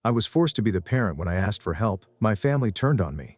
I was forced to be the parent when I asked for help. My family turned on me.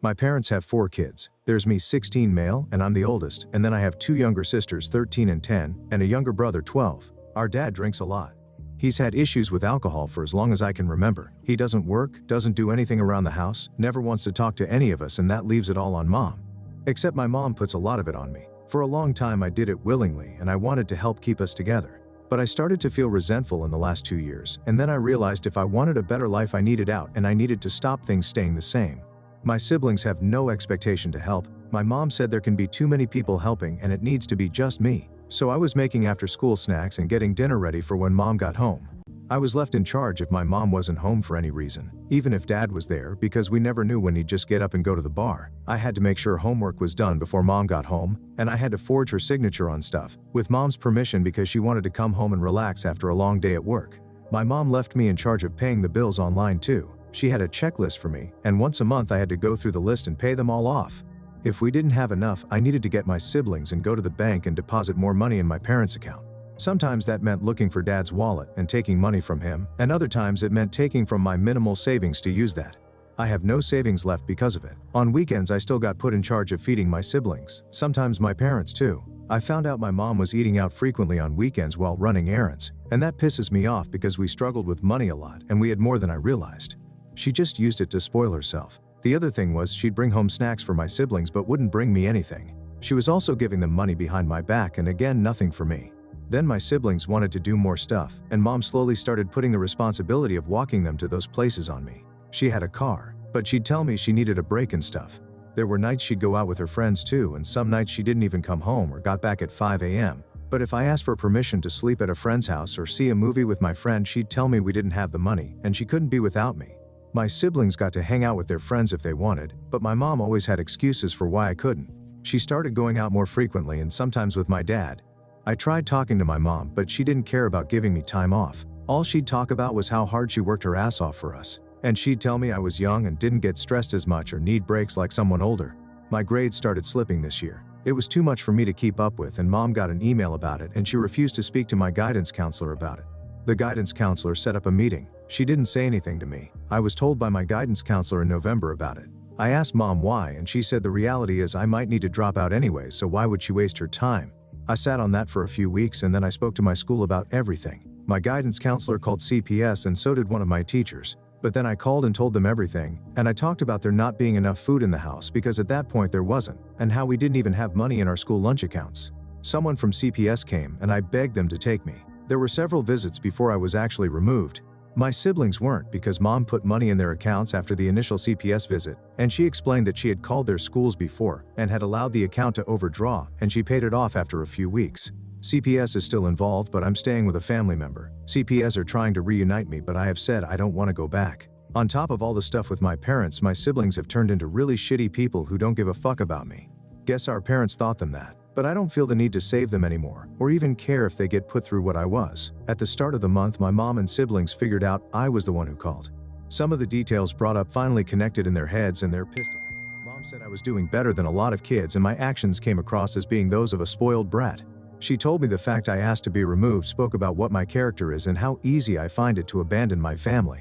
My parents have 4 kids. There's me, 16 male, and I'm the oldest, and then I have 2 younger sisters, 13 and 10, and a younger brother, 12. Our dad drinks a lot. He's had issues with alcohol for as long as I can remember. He doesn't work, doesn't do anything around the house, never wants to talk to any of us, and that leaves it all on mom. Except my mom puts a lot of it on me. For a long time I did it willingly, and I wanted to help keep us together. But I started to feel resentful in the last 2 years, and then I realized if I wanted a better life I needed out, and I needed to stop things staying the same. My siblings have no expectation to help. My mom said there can be too many people helping and it needs to be just me. So I was making after-school snacks and getting dinner ready for when mom got home. I was left in charge if my mom wasn't home for any reason, even if dad was there, because we never knew when he'd just get up and go to the bar. I had to make sure homework was done before mom got home, and I had to forge her signature on stuff, with mom's permission because she wanted to come home and relax after a long day at work. My mom left me in charge of paying the bills online too. She had a checklist for me, and once a month I had to go through the list and pay them all off. If we didn't have enough, I needed to get my siblings and go to the bank and deposit more money in my parents' account. Sometimes that meant looking for dad's wallet and taking money from him, and other times it meant taking from my minimal savings to use that. I have no savings left because of it. On weekends I still got put in charge of feeding my siblings, sometimes my parents too. I found out my mom was eating out frequently on weekends while running errands, and that pisses me off because we struggled with money a lot and we had more than I realized. She just used it to spoil herself. The other thing was she'd bring home snacks for my siblings but wouldn't bring me anything. She was also giving them money behind my back and again nothing for me. Then my siblings wanted to do more stuff, and mom slowly started putting the responsibility of walking them to those places on me. She had a car, but she'd tell me she needed a break and stuff. There were nights she'd go out with her friends too, and some nights she didn't even come home or got back at 5 a.m. But if I asked for permission to sleep at a friend's house or see a movie with my friend, she'd tell me we didn't have the money and she couldn't be without me. My siblings got to hang out with their friends if they wanted, but my mom always had excuses for why I couldn't. She started going out more frequently and sometimes with my dad. I tried talking to my mom, but she didn't care about giving me time off. All she'd talk about was how hard she worked her ass off for us. And she'd tell me I was young and didn't get stressed as much or need breaks like someone older. My grades started slipping this year. It was too much for me to keep up with, and mom got an email about it and she refused to speak to my guidance counselor about it. The guidance counselor set up a meeting. She didn't say anything to me. I was told by my guidance counselor in November about it. I asked mom why, and she said the reality is I might need to drop out anyway, so why would she waste her time? I sat on that for a few weeks and then I spoke to my school about everything. My guidance counselor called CPS and so did one of my teachers. But then I called and told them everything, and I talked about there not being enough food in the house because at that point there wasn't, and how we didn't even have money in our school lunch accounts. Someone from CPS came and I begged them to take me. There were several visits before I was actually removed. My siblings weren't because mom put money in their accounts after the initial CPS visit, and she explained that she had called their schools before and had allowed the account to overdraw, and she paid it off after a few weeks. CPS is still involved, but I'm staying with a family member. CPS are trying to reunite me, but I have said I don't want to go back. On top of all the stuff with my parents, my siblings have turned into really shitty people who don't give a fuck about me. Guess our parents thought them that. But I don't feel the need to save them anymore, or even care if they get put through what I was. At the start of the month, my mom and siblings figured out I was the one who called. Some of the details brought up finally connected in their heads and they're pissed at me. Mom said I was doing better than a lot of kids and my actions came across as being those of a spoiled brat. She told me the fact I asked to be removed spoke about what my character is and how easy I find it to abandon my family.